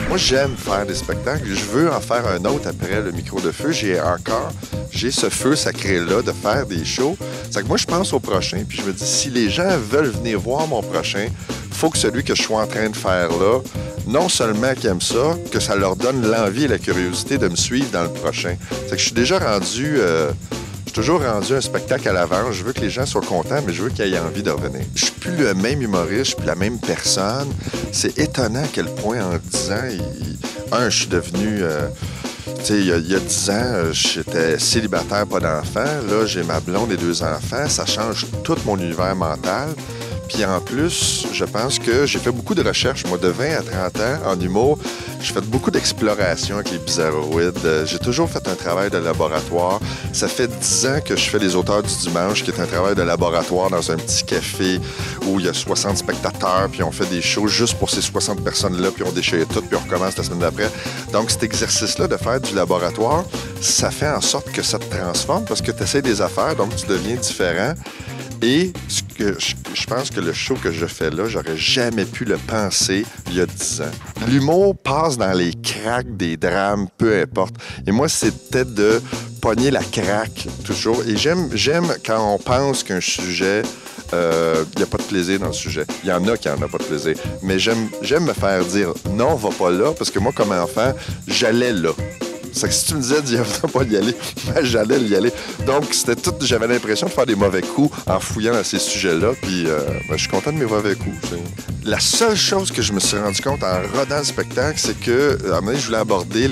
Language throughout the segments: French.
Moi, j'aime faire des spectacles. Je veux en faire un autre après le micro de feu. J'ai ce feu sacré-là de faire des shows. C'est que moi, je pense au prochain. Puis je me dis, si les gens veulent venir voir mon prochain, il faut que celui que je suis en train de faire là, non seulement qu'ils aiment ça, que ça leur donne l'envie et la curiosité de me suivre dans le prochain. C'est que je suis déjà rendu... Je suis toujours rendu un spectacle à l'avance. Je veux que les gens soient contents, mais je veux qu'ils aient envie de revenir. Je suis plus le même humoriste, je suis plus la même personne. C'est étonnant à quel point en 10 ans, je suis devenu... tu sais, il y a 10 ans, j'étais célibataire, pas d'enfant. Là, j'ai ma blonde et 2 enfants. Ça change tout mon univers mental. Puis en plus, je pense que j'ai fait beaucoup de recherches. Moi, de 20 à 30 ans, en humour, j'ai fait beaucoup d'exploration avec les bizarroïdes. J'ai toujours fait un travail de laboratoire. Ça fait 10 ans que je fais Les Auteurs du Dimanche, qui est un travail de laboratoire dans un petit café où il y a 60 spectateurs, puis on fait des shows juste pour ces 60 personnes-là, puis on déchire tout, puis on recommence la semaine d'après. Donc, cet exercice-là de faire du laboratoire, ça fait en sorte que ça te transforme parce que tu essaies des affaires, donc tu deviens différent. Et je pense que le show que je fais là, j'aurais jamais pu le penser il y a 10 ans. L'humour passe dans les cracks des drames, peu importe. Et moi, c'était de pogner la craque toujours. Et j'aime quand on pense qu'un sujet... il n'y a pas de plaisir dans le sujet. Il y en a qui n'en ont pas de plaisir. Mais j'aime me faire dire « Non, va pas là », parce que moi, comme enfant, j'allais là. C'est que si tu me disais de pas y aller, ben, j'allais y aller. Donc, c'était tout. J'avais l'impression de faire des mauvais coups en fouillant dans ces sujets-là. Puis, ben, je suis content de mes mauvais coups. La seule chose que je me suis rendu compte en rodant le spectacle, c'est que, à un moment donné, je voulais aborder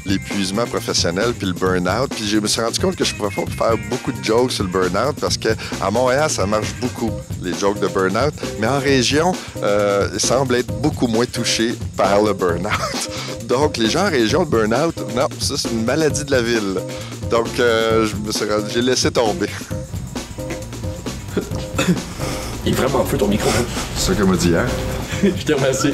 l'épuisement professionnel puis le burn-out. Puis, je me suis rendu compte que je pourrais pas faire beaucoup de jokes sur le burn-out parce qu'à Montréal, ça marche beaucoup, les jokes de burn-out. Mais en région, ils semblent être beaucoup moins touchés par le burn-out. Donc, les gens en région, le burn-out, non, ça, c'est une maladie de la ville. Donc, j'ai laissé tomber. Il est vraiment feu ton micro. C'est ça qu'elle m'a dit hier. Je te remercie.